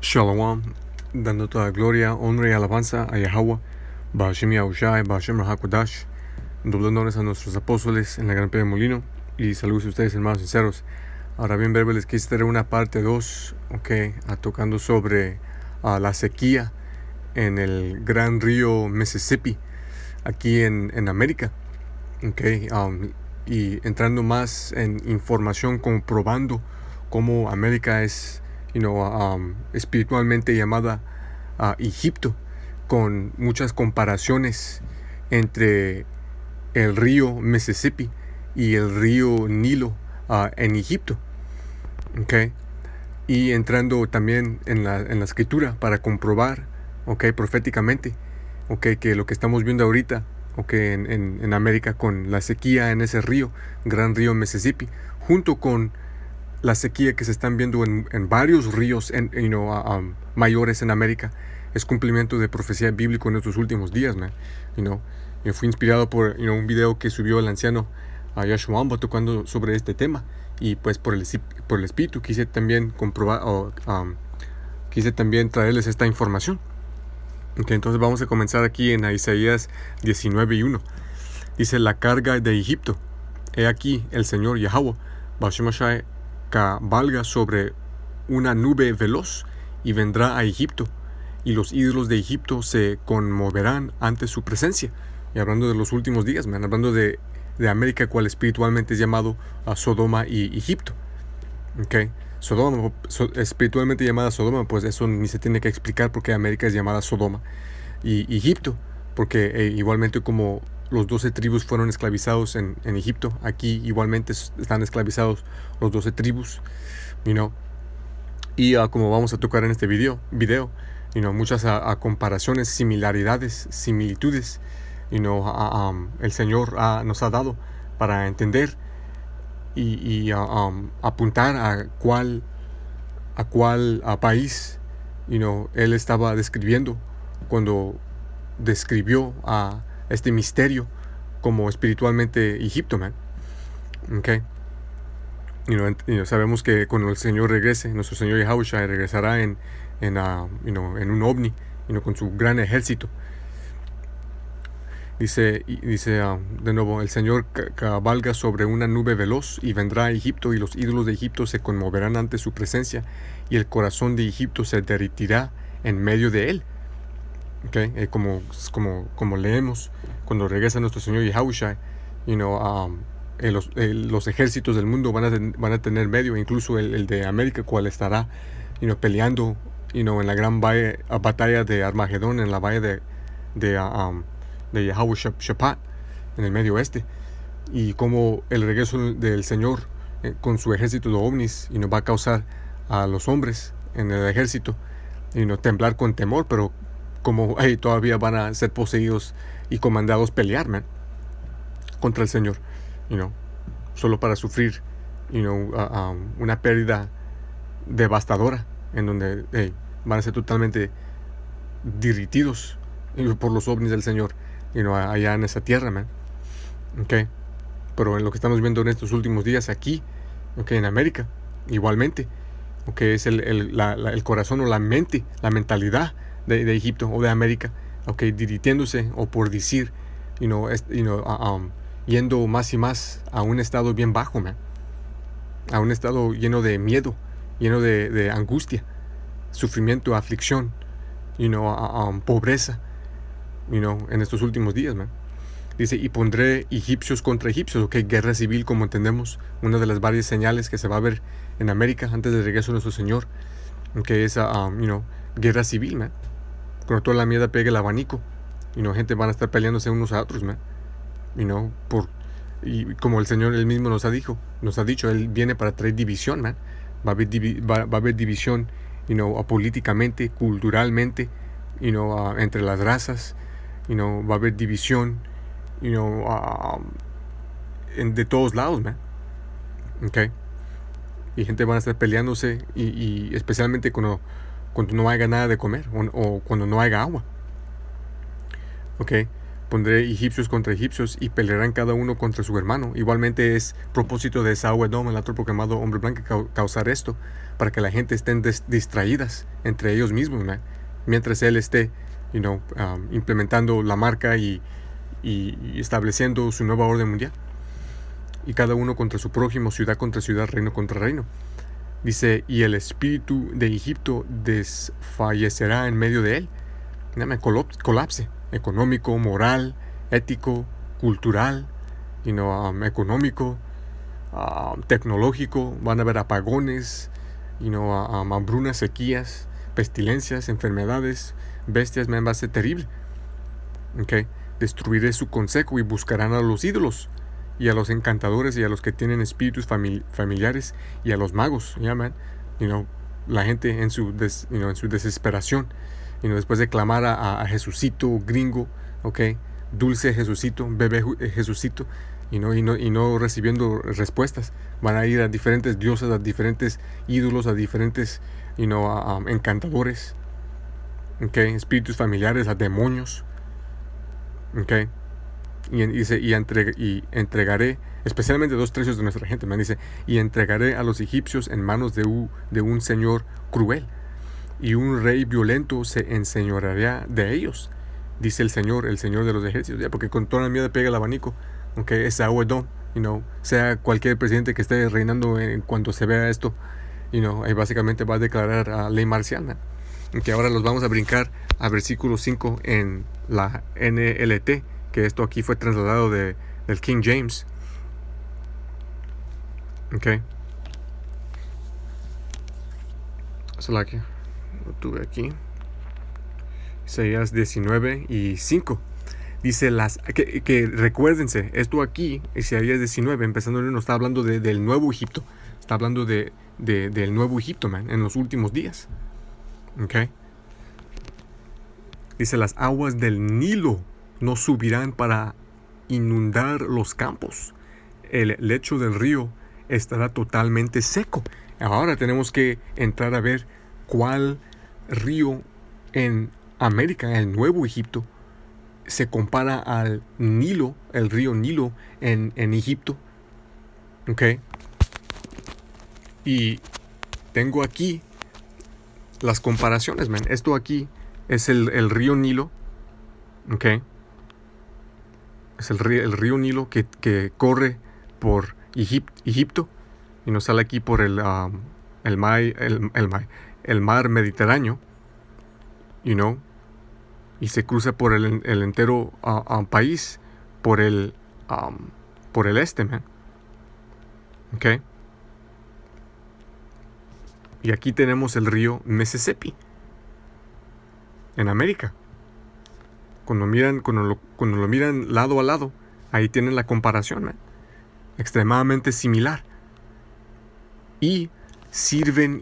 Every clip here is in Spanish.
Shalom, dando toda gloria, honra y alabanza a Yahweh, Ba'ashem Yahushai, Ba'ashem Rahakodash, doble honores a nuestros apóstoles en la Gran Piedra de Molino, y saludos a ustedes, hermanos sinceros. Ahora bien, breve, les quise traer una parte 2, tocando sobre la sequía en el gran río Mississippi, aquí en América, y entrando más en información, comprobando cómo América es espiritualmente llamada Egipto, con muchas comparaciones entre el río Mississippi y el río Nilo en Egipto, y entrando también en la escritura para comprobar, proféticamente, que lo que estamos viendo ahorita, en América, con la sequía en ese río, gran río Mississippi, junto con la sequía que se están viendo en varios ríos mayores en América, es cumplimiento de profecía bíblica en estos últimos días, man. Yo fui inspirado por un video que subió el anciano Yahshua tocando sobre este tema, y pues por el espíritu quise también comprobar, quise también traerles esta información. Entonces vamos a comenzar aquí en Isaías 19:1. Dice: la carga de Egipto, he aquí el Señor Yahweh Ba'ashem Yahushai cabalga sobre una nube veloz y vendrá a Egipto, y los ídolos de Egipto se conmoverán ante su presencia. Y hablando de los últimos días, hablando de América, cual espiritualmente es llamado a Sodoma y Egipto. Sodoma, espiritualmente llamada Sodoma, pues eso ni se tiene que explicar porque América es llamada Sodoma. Y Egipto, porque igualmente como los 12 tribus fueron esclavizados en Egipto, aquí igualmente están esclavizados los 12 tribus, y como vamos a tocar en este video, muchas comparaciones, similaridades, similitudes, el Señor nos ha dado para entender y apuntar a cuál país Él estaba describiendo cuando describió a este misterio como espiritualmente Egipto, man. Sabemos que cuando el Señor regrese, nuestro Señor Yahushua regresará en un ovni, con su gran ejército. Dice de nuevo: el Señor cabalga sobre una nube veloz y vendrá a Egipto, y los ídolos de Egipto se conmoverán ante su presencia, y el corazón de Egipto se derretirá en medio de él. Como leemos, cuando regresa nuestro Señor Yahushua, los ejércitos del mundo van a tener medio, incluso el de América, cual estará peleando en la gran batalla de Armagedón, en la valle de Yehoshaphat, en el medio oeste, y como el regreso del Señor con su ejército de ovnis va a causar a los hombres en el ejército temblar con temor, pero como todavía van a ser poseídos y comandados pelear, contra el Señor, solo para sufrir una pérdida devastadora, en donde van a ser totalmente derretidos por los ovnis del Señor, allá en esa tierra, pero en lo que estamos viendo en estos últimos días aquí, en América, igualmente, es el corazón o la mente, la mentalidad de Egipto o de América, dirigiéndose, o por decir, yendo más y más a un estado bien bajo, a un estado lleno de miedo, lleno de angustia, sufrimiento, aflicción, pobreza, en estos últimos días, Dice: y pondré egipcios contra egipcios, guerra civil, como entendemos, una de las varias señales que se va a ver en América antes del regreso de nuestro Señor, es guerra civil, cuando toda la mierda pegue el abanico, gente van a estar peleándose unos a otros, y como el Señor él mismo nos ha dicho, Él viene para traer división, va a haber división, políticamente, culturalmente, entre las razas, va a haber división, de todos lados, y gente van a estar peleándose, y especialmente cuando no haya nada de comer, o cuando no haya agua, Pondré egipcios contra egipcios y pelearán cada uno contra su hermano. Igualmente es propósito de Esaú Edom, el otro proclamado hombre blanco, causar esto, para que la gente estén distraídas entre ellos mismos, ¿no? Mientras él esté, implementando la marca y estableciendo su nueva orden mundial. Y cada uno contra su prójimo, ciudad contra ciudad, reino contra reino. Dice, y el espíritu de Egipto desfallecerá en medio de él. Colapse. Económico, moral, ético, cultural, económico, tecnológico. Van a haber apagones, hambrunas, sequías, pestilencias, enfermedades, bestias. Va a ser terrible. Okay. Destruiré su consejo y buscarán a los ídolos y a los encantadores y a los que tienen espíritus familiares y a los magos. La gente en su desesperación. Después de clamar a Jesucito gringo, dulce Jesucito, bebé Jesucito, y no recibiendo respuestas, van a ir a diferentes dioses, a diferentes ídolos, a diferentes encantadores, espíritus familiares, a demonios, y entregaré, especialmente 2/3 de nuestra gente, dice, y entregaré a los egipcios en manos de un señor cruel, y un rey violento se enseñoreará de ellos, dice el Señor de los ejércitos. Porque con toda la miedo pega el abanico, es Esaú Edom, sea cualquier presidente que esté reinando en cuanto se vea esto, ahí básicamente va a declarar ley marcial, que ahora los vamos a brincar a versículo 5 en la NLT, que esto aquí fue trasladado del King James. Lo tuve aquí. Isaías 19:5. Dice que recuérdense, esto aquí, Isaías 19, empezando nos está hablando del nuevo Egipto. Está hablando del nuevo Egipto, en los últimos días. Dice, las aguas del Nilo no subirán para inundar los campos. El lecho del río estará totalmente seco. Ahora tenemos que entrar a ver cuál río en América, el Nuevo Egipto, se compara al Nilo, el río Nilo en Egipto. Y tengo aquí las comparaciones, Esto aquí es el río Nilo. Es el río Nilo que corre por Egipto y nos sale aquí por el mar Mediterráneo, y se cruza por el entero país, por el este, Y aquí tenemos el río Mississippi en América. Cuando lo miran lado a lado, ahí tienen la comparación, extremadamente similar. Y sirven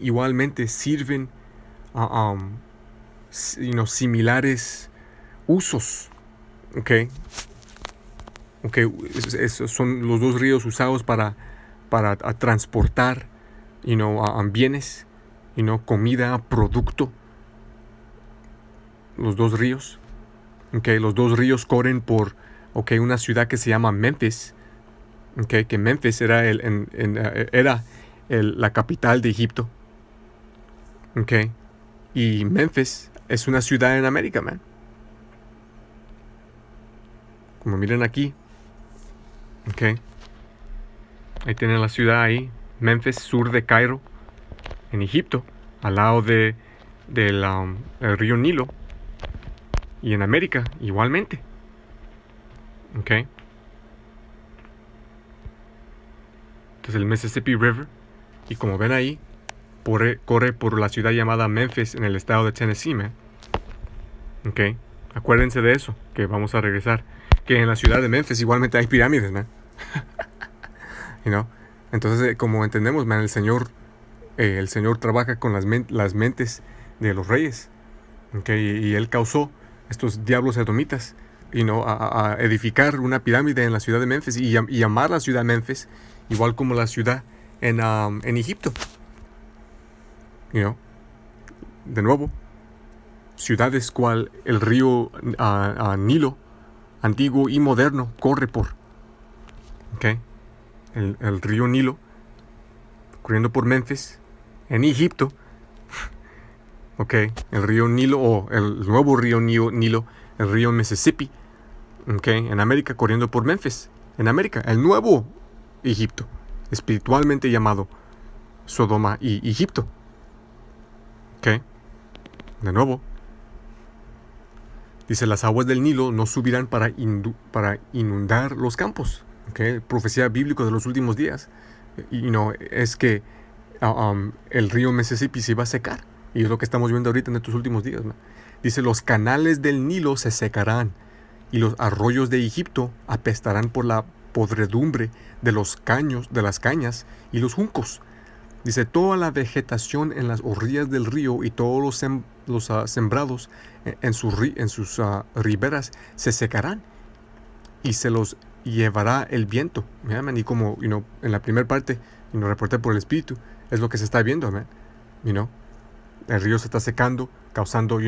similares usos. Esos son los dos ríos usados para transportar bienes, comida, producto. Los dos ríos. Los dos ríos corren por una ciudad que se llama Memphis. Que Memphis era la capital de Egipto. Y Memphis es una ciudad en América, Como miren aquí. Ahí tienen la ciudad ahí, Memphis, sur de Cairo, en Egipto, al lado del río Nilo. Y en América, igualmente. Entonces el Mississippi River, y como ven ahí, corre por la ciudad llamada Memphis en el estado de Tennessee, Acuérdense de eso, que vamos a regresar. Que en la ciudad de Memphis igualmente hay pirámides, Entonces, como entendemos, el Señor trabaja con las mentes de los reyes. Y Él causó estos diablos edomitas, a edificar una pirámide en la ciudad de Memphis y llamar la ciudad Memphis, igual como la ciudad en Egipto. De nuevo, ciudades cual el río Nilo, antiguo y moderno corre por, ¿ok? El río Nilo, corriendo por Memphis, en Egipto, ¿ok? El río Nilo, o el nuevo río Nilo, el río Mississippi, ¿ok? En América, corriendo por Memphis, en América, el nuevo Egipto, espiritualmente llamado Sodoma y Egipto, ¿ok? De nuevo, dice, las aguas del Nilo no subirán para inundar los campos, ¿ok? Profecía bíblica de los últimos días, es que el río Mississippi se va a secar, y es lo que estamos viendo ahorita en estos últimos días, ¿no? Dice, los canales del Nilo se secarán, y los arroyos de Egipto apestarán por la podredumbre de las cañas y los juncos. Dice, toda la vegetación en las orillas del río y todos los sembrados en sus riberas se secarán, y se los llevará el viento. Man, y como en la primera parte reporté por el Espíritu, es lo que se está viendo, man. El río se está secando, causando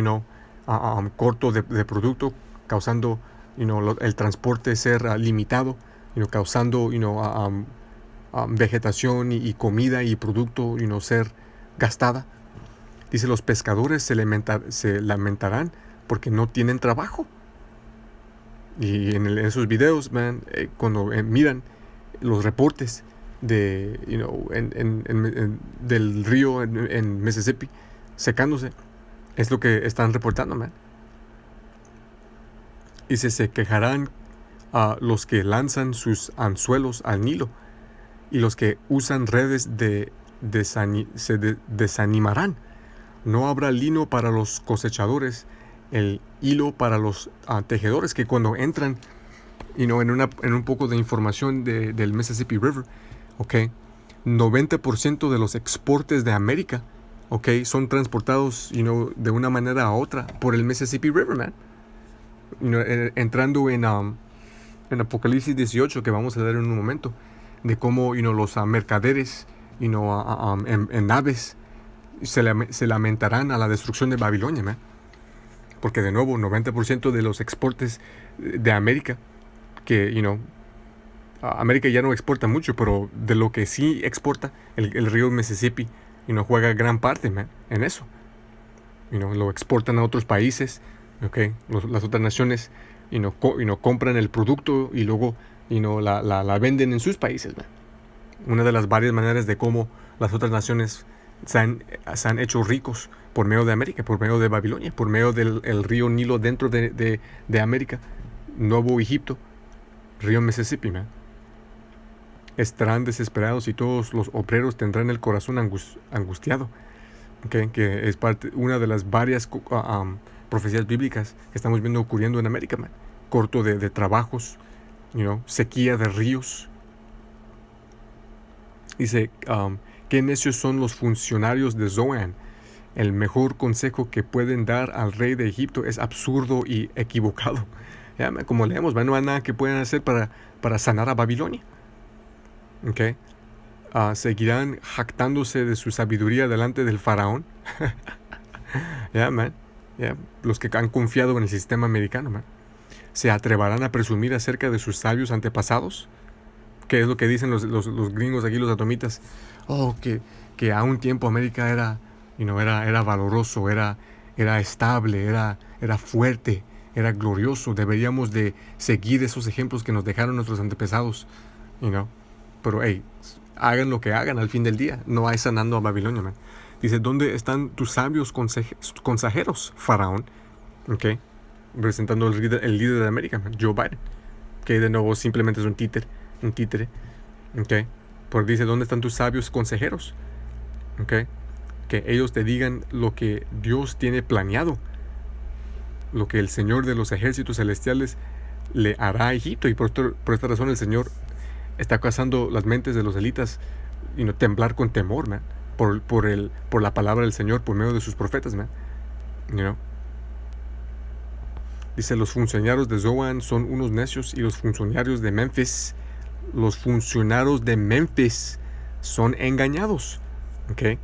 corto de producto, causando el transporte ser limitado, causando vegetación y comida y producto ser gastada. Dice, los pescadores se lamentarán porque no tienen trabajo. Y en esos videos, man, cuando miran los reportes de del río en Mississippi secándose, es lo que están reportando, man. Dice, se quejarán a los que lanzan sus anzuelos al Nilo, y los que usan redes se desanimarán. No habrá lino para los cosechadores, el hilo para los tejedores. Que cuando entran en un poco de información del Mississippi River, ¿ok? 90% de los exportes de América, ¿ok?, son transportados de una manera a otra por el Mississippi River, man. Entrando en Apocalipsis 18, que vamos a leer en un momento, de cómo los mercaderes en naves se lamentarán a la destrucción de Babilonia, man. Porque de nuevo, 90% de los exportes de América, que América ya no exporta mucho, pero de lo que sí exporta, el río Mississippi juega gran parte, man, en eso. Lo exportan a otros países, ¿okay? Las otras naciones compran el producto y luego la venden en sus países, man. Una de las varias maneras de cómo las otras naciones se han hecho ricos por medio de América, por medio de Babilonia, por medio del río Nilo dentro de América, Nuevo Egipto, río Mississippi, man. Estarán desesperados y todos los obreros tendrán el corazón angustiado, ¿okay? Que es una de las varias profecías bíblicas que estamos viendo ocurriendo en América, man. Corto de trabajos, sequía de ríos. Dice, qué necios son los funcionarios de Zoan. El mejor consejo que pueden dar al rey de Egipto es absurdo y equivocado. Ya, man, como leemos, man, no hay nada que puedan hacer para sanar a Babilonia. Okay. Seguirán jactándose de su sabiduría delante del faraón. Man. Los que han confiado en el sistema americano, man. Se atreverán a presumir acerca de sus sabios antepasados. ¿Qué es lo que dicen los gringos aquí, los atomitas? Que a un tiempo América era valoroso, era estable, era fuerte, era glorioso. Deberíamos de seguir esos ejemplos que nos dejaron nuestros antepasados, Pero, hagan lo que hagan al fin del día, no hay sanando a Babilonia, man. Dice, ¿dónde están tus sabios consejeros, faraón? Okay. Presentando el líder de América, man, Joe Biden, que de nuevo simplemente es un títere. Okay. Porque dice, ¿dónde están tus sabios consejeros? Okay. Que ellos te digan lo que Dios tiene planeado, lo que el Señor de los ejércitos celestiales le hará a Egipto. Y por esta razón el Señor está causando las mentes de los elitas temblar con temor, man, por la palabra del Señor por medio de sus profetas, man. Dice, los funcionarios de Zoan son unos necios, y los funcionarios de Memphis son engañados. Okay.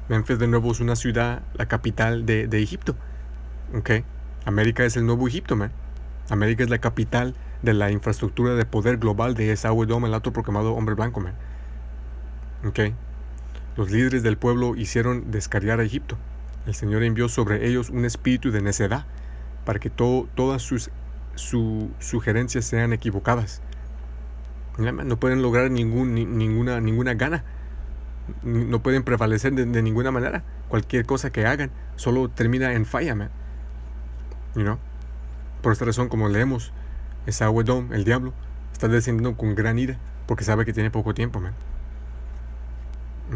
Memphis de nuevo es una ciudad, la capital de Egipto. Okay. América es el nuevo Egipto, man. América es la capital de la infraestructura de poder global de Esau-Edom, el autoproclamado hombre blanco, man. Okay. Los líderes del pueblo hicieron descarriar a Egipto. El Señor envió sobre ellos un espíritu de necedad para que todas sus sugerencias sean equivocadas. No pueden lograr ninguna gana. No pueden prevalecer de ninguna manera. Cualquier cosa que hagan solo termina en falla, man. Por esta razón, como leemos, Esau-Edom, el diablo, está descendiendo con gran ira porque sabe que tiene poco tiempo, man.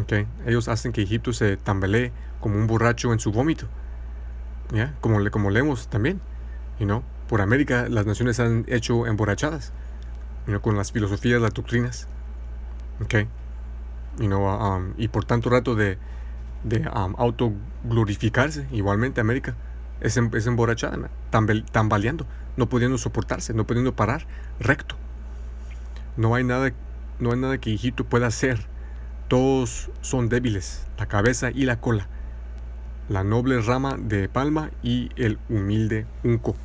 Okay. Ellos hacen que Egipto se tambalee como un borracho en su vómito. Como leemos también. Por América las naciones han hecho emborrachadas. Con las filosofías, las doctrinas. Okay. Y por tanto rato de autoglorificarse, igualmente América es emborrachada, man, tambaleando, no pudiendo soportarse, no pudiendo parar recto. No hay nada que Egipto pueda hacer. Todos son débiles, la cabeza y la cola, la noble rama de palma y el humilde hunco.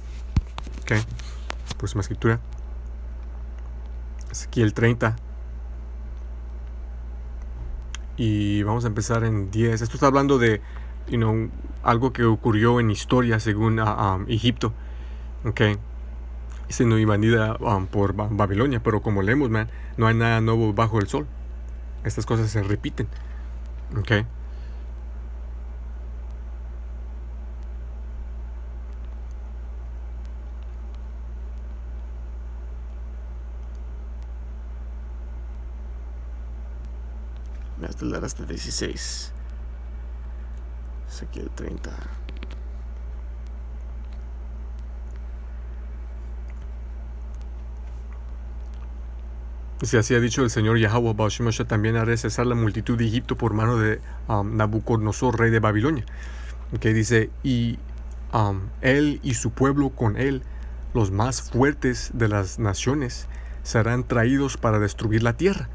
Okay. Próxima escritura. Ezequiel 30. Y vamos a empezar en 10. Esto está hablando de algo que ocurrió en historia según Egipto. Okay. Siendo invadida por Babilonia. Pero como leemos, man, no hay nada nuevo bajo el sol. Estas cosas se repiten. Okay. Hasta el 16. Ezequiel 30. Si así ha dicho el Señor Yahweh, Baal Shemosha, también haré cesar la multitud de Egipto por mano de Nabucodonosor, rey de Babilonia. Que dice, y él y su pueblo con él, los más fuertes de las naciones, serán traídos para destruir la tierra.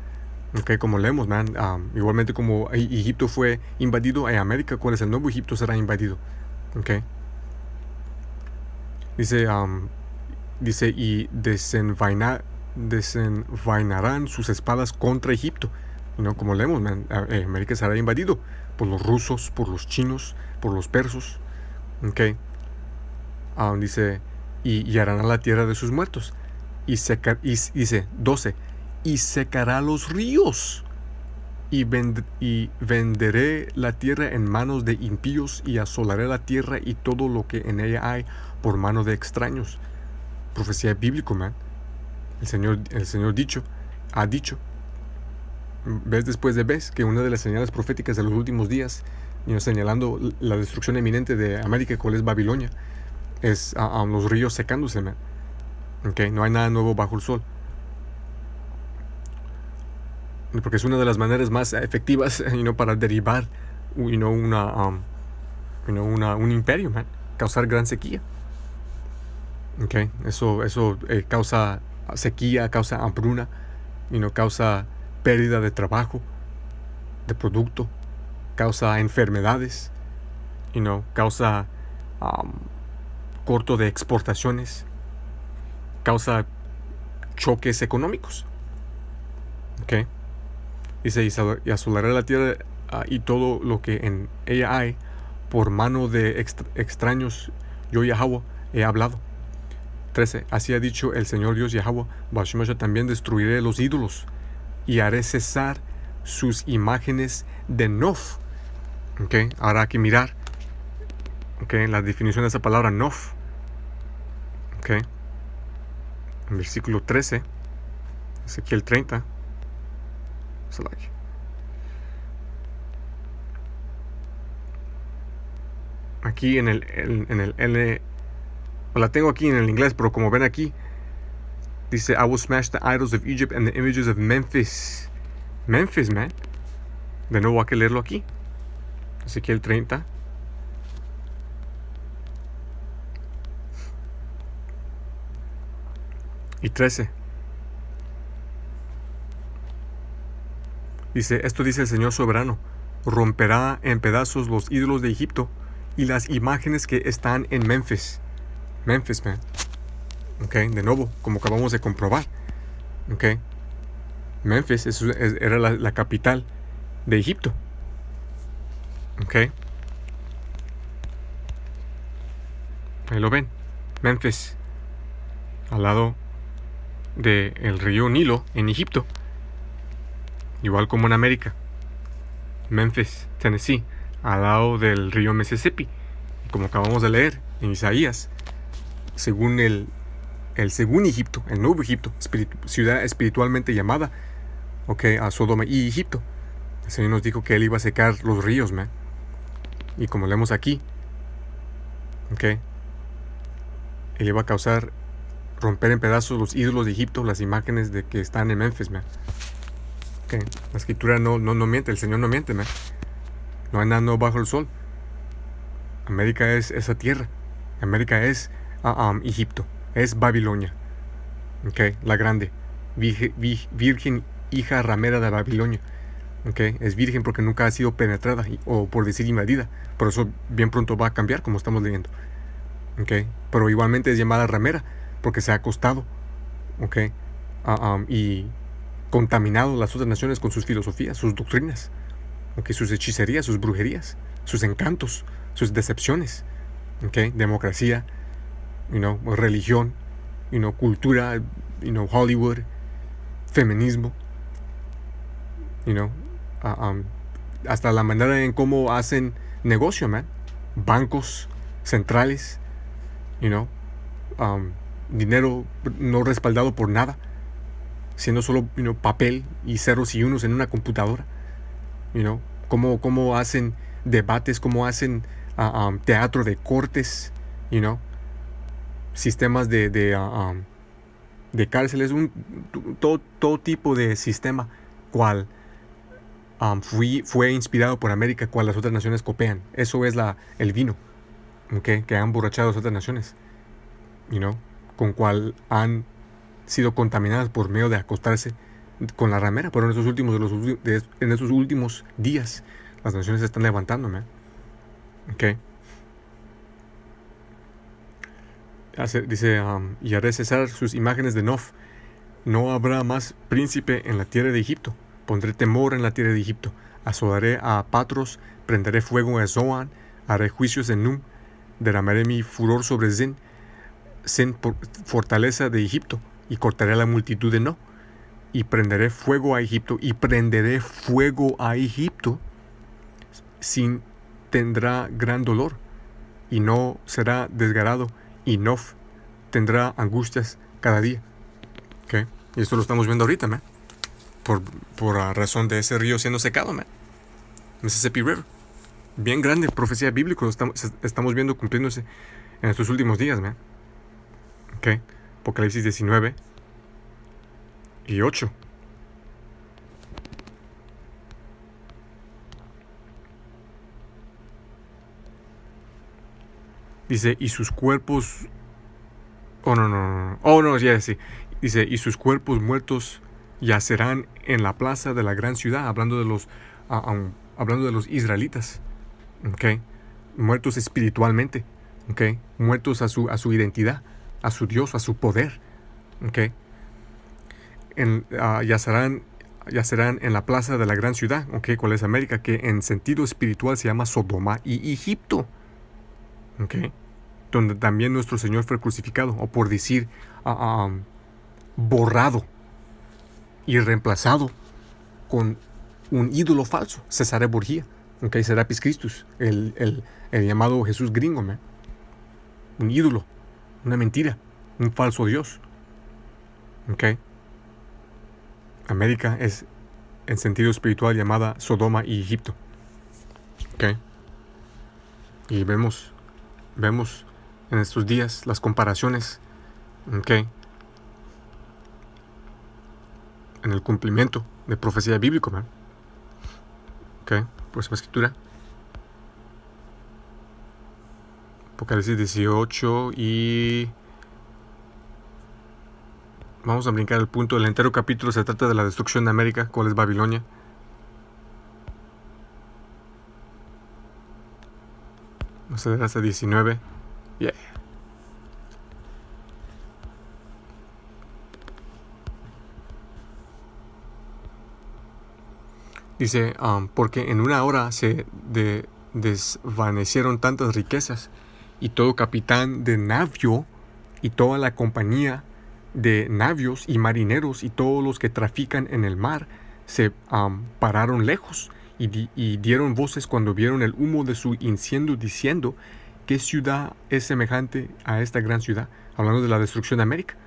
Okay, como leemos, man, igualmente como Egipto fue invadido, en América, ¿cuál es el nuevo Egipto? Será invadido. Okay. Dice, y desenvainarán sus espadas contra Egipto. Como leemos, man, América será invadido por los rusos, por los chinos, por los persos. Okay. Dice, y harán la tierra de sus muertos. Dice 12. Y secará los ríos, y venderé la tierra en manos de impíos, y asolaré la tierra y todo lo que en ella hay por mano de extraños. Profecía bíblica, man. El Señor ha dicho, vez después de vez, que una de las señales proféticas de los últimos días, señalando la destrucción eminente de América, cuál es Babilonia, es los ríos secándose, man. Okay. No hay nada nuevo bajo el sol. Porque es una de las maneras más efectivas para derribar un imperio, man. Causar gran sequía. Okay. Eso causa sequía, causa hambruna, causa pérdida de trabajo, de producto, causa enfermedades, causa corto de exportaciones, causa choques económicos. Okay. Dice, y asolará la tierra y todo lo que en ella hay por mano de extraños. Yo, Yahweh, he hablado. 13. Así ha dicho el Señor Dios Yahweh, Baal Shemosha, también destruiré los ídolos y haré cesar sus imágenes de Nof. Okay. Ahora hay que mirar la definición de esa palabra Nof. Okay. En versículo 13, Ezequiel 30. Aquí en el L, la tengo aquí en el inglés, pero como ven aquí dice, I will smash the idols of Egypt and the images of Memphis. Memphis, man. De nuevo hay que leerlo aquí. Ezequiel 30. Y 13. Dice, esto dice el Señor soberano, romperá en pedazos los ídolos de Egipto y las imágenes que están en Memphis. Memphis, man. ¿ok? De nuevo, como acabamos de comprobar, ¿ok? Memphis era la capital de Egipto, ¿ok? Ahí lo ven, Memphis, al lado del río Nilo en Egipto, igual como en América. Memphis, Tennessee, al lado del río Mississippi, como acabamos de leer en Isaías, según el segundo Egipto, el nuevo Egipto, ciudad espiritualmente llamada, ¿ok? A Sodoma y Egipto. El Señor nos dijo que Él iba a secar los ríos, man. Y como leemos aquí, ¿ok? Él iba a causar romper en pedazos los ídolos de Egipto, las imágenes de que están en Memphis, man. Okay. La escritura no miente, el Señor no miente, man. No hay nada nuevo bajo el sol. América es esa tierra. América es Egipto, es Babilonia, okay. La grande, virgen hija ramera de Babilonia, okay. Es virgen porque nunca ha sido penetrada o por decir invadida. Por eso bien pronto va a cambiar, como estamos leyendo, okay. Pero igualmente es llamada ramera porque se ha acostado, okay. Y contaminado las otras naciones con sus filosofías, sus doctrinas, okay. Sus hechicerías, sus brujerías, sus encantos, sus decepciones, okay. Democracia, religión, cultura, Hollywood, feminismo, hasta la manera en cómo hacen negocio, man. Bancos centrales, dinero no respaldado por nada, siendo solo, papel y ceros y unos en una computadora, cómo hacen debates, cómo hacen teatro de cortes, sistemas de cárceles, todo tipo de sistema cual fue inspirado por América, cual las otras naciones copian. Eso es el vino, okay, que han emborrachado las otras naciones, con cual han sido contaminadas por medio de acostarse con la ramera. Pero en esos últimos días las naciones se están levantando, man. Okay. Dice, y haré cesar sus imágenes de Nof. No habrá más príncipe en la tierra de Egipto. Pondré temor en la tierra de Egipto. Azotaré a Patros, prenderé fuego a Zoan, haré juicios en Num, derramaré mi furor sobre Zen, fortaleza de Egipto, y cortaré a la multitud de No. Y prenderé fuego a Egipto, sin tendrá gran dolor, y no será desgarrado, y Nof tendrá angustias cada día. Okay. Y esto lo estamos viendo ahorita, man. Por razón de ese río siendo secado, man. Mississippi River. Bien grande, profecía bíblica, estamos viendo cumpliéndose en estos últimos días, man. Okay. Apocalipsis 19 y 8. Dice, y sus cuerpos... sí. Dice, y sus cuerpos muertos yacerán en la plaza de la gran ciudad, hablando de los israelitas, okay. Muertos espiritualmente, okay. Muertos a su identidad, a su Dios, a su poder, okay. Yacerán en la plaza de la gran ciudad, okay. ¿Cuál es América? Que en sentido espiritual se llama Sodoma y Egipto, okay. Donde también nuestro Señor fue crucificado, o por decir, borrado y reemplazado con un ídolo falso, Cesare Borgia, okay, Serapis Christus, el llamado Jesús gringo, man. Un ídolo, una mentira, un falso Dios, okay. América es en sentido espiritual llamada Sodoma y Egipto, okay. Y vemos en estos días las comparaciones, okay, en el cumplimiento de profecía bíblica, man. Okay, próxima escritura. Apocalipsis 18 y... Vamos a brincar el punto. El entero capítulo se trata de la destrucción de América. ¿Cuál es Babilonia? Vamos a ver hasta 19. Yeah. Dice, porque en una hora se desvanecieron tantas riquezas, y todo capitán de navío y toda la compañía de navios y marineros y todos los que trafican en el mar se pararon lejos y dieron voces cuando vieron el humo de su incendio, diciendo: ¿qué ciudad es semejante a esta gran ciudad? Hablando de la destrucción de América.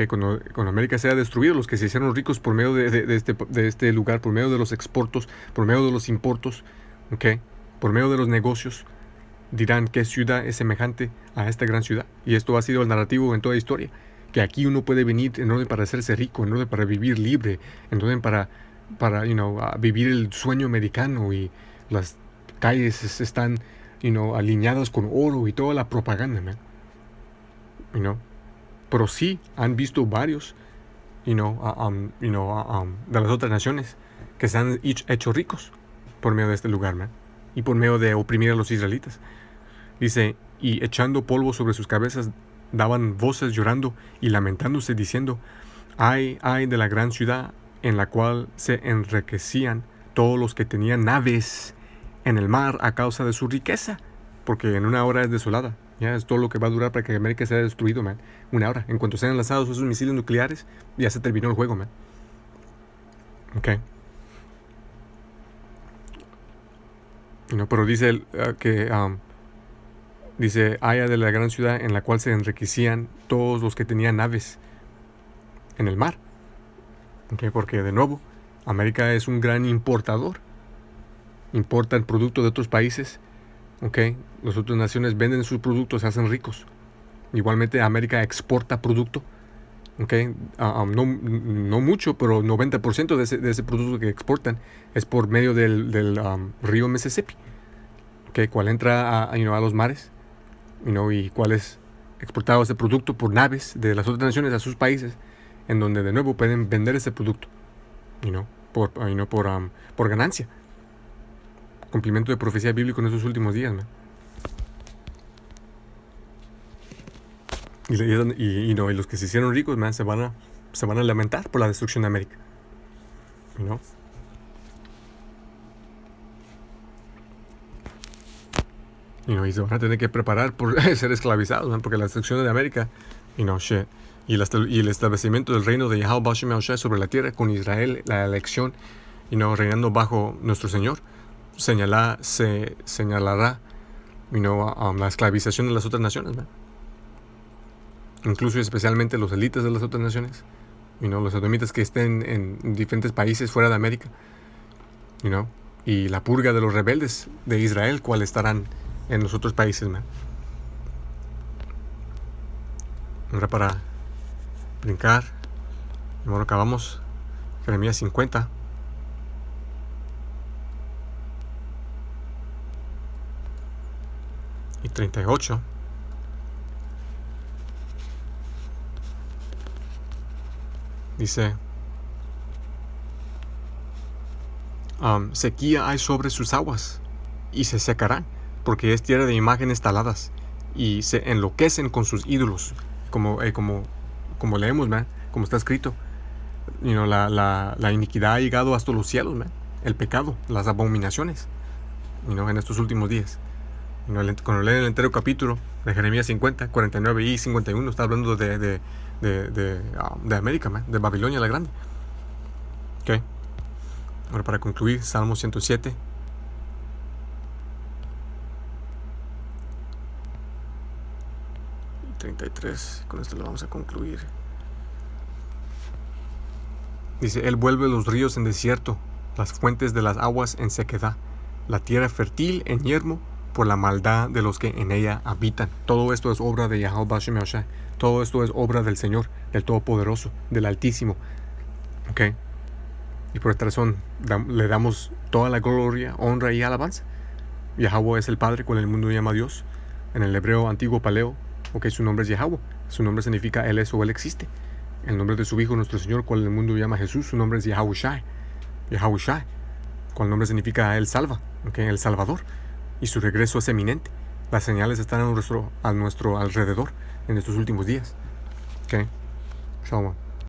Cuando América sea destruido, los que se hicieron ricos por medio de este lugar, por medio de los exportos, por medio de los importos, por medio de los negocios, dirán: ¿qué ciudad es semejante a esta gran ciudad? Y esto ha sido el narrativo en toda historia, que aquí uno puede venir en orden para hacerse rico, en orden para vivir libre, en orden para vivir el sueño americano, y las calles están alineadas con oro y toda la propaganda, man. Pero sí han visto varios de las otras naciones que se han hecho ricos por medio de este lugar, man, y por medio de oprimir a los israelitas. Dice: y echando polvo sobre sus cabezas daban voces llorando y lamentándose, diciendo: ay de la gran ciudad, en la cual se enriquecían todos los que tenían naves en el mar a causa de su riqueza. Porque en una hora es desolada. Ya es todo lo que va a durar para que América sea destruido, man. Una hora. En cuanto sean lanzados esos misiles nucleares, ya se terminó el juego, man. Pero dice dice: haya de la gran ciudad en la cual se enriquecían todos los que tenían naves en el mar. Porque de nuevo, América es un gran importador. Importa el producto de otros países. Las otras naciones venden sus productos, se hacen ricos. Igualmente América exporta producto. No mucho, pero 90% de ese producto que exportan es por medio del río Mississippi, cual entra a los mares, y cual es exportado ese producto por naves de las otras naciones a sus países, en donde de nuevo pueden vender ese producto, por ganancia. Cumplimiento de profecía bíblica en estos últimos días, man. Y los que se hicieron ricos, man, se van a lamentar por la destrucción de América. Y se van a tener que preparar por ser esclavizados, man, porque la destrucción de América, y el establecimiento del reino de Yahweh Bashem Yahushua sobre la tierra, con Israel, la elección, reinando bajo nuestro Señor, señalará la esclavización de las otras naciones, man. Incluso especialmente los élites de las otras naciones, los edomitas que estén en diferentes países fuera de América, y la purga de los rebeldes de Israel, cuales estarán en los otros países, man. Ahora, para brincar, acabamos Jeremías 50. Y 38. Dice: sequía hay sobre sus aguas, y se secarán, porque es tierra de imágenes taladas, y se enloquecen con sus ídolos. Como leemos, man, como está escrito, la iniquidad ha llegado hasta los cielos, man. El pecado, las abominaciones, en estos últimos días. Cuando leen el entero capítulo de Jeremías 50, 49 y 51, está hablando de América, man, de Babilonia la Grande. Ahora, para concluir, Salmo 107. Y 33, con esto lo vamos a concluir. Dice: Él vuelve los ríos en desierto, las fuentes de las aguas en sequedad, la tierra fértil en yermo, por la maldad de los que en ella habitan. Todo esto es obra de Yahweh Bashem Yahushua. Todo esto es obra del Señor, del Todopoderoso, del Altísimo. Y por esta razón le damos toda la gloria, honra y alabanza. Yahweh es el Padre, cual el mundo llama Dios. En el hebreo antiguo paleo, su nombre es Yahweh. Su nombre significa Él es o Él existe. El nombre de su Hijo, nuestro Señor, cual el mundo llama Jesús, su nombre es Yahushai. Yahushai, cual nombre significa Él salva, el Salvador. Y su regreso es eminente. Las señales están a nuestro alrededor en estos últimos días. Shalom.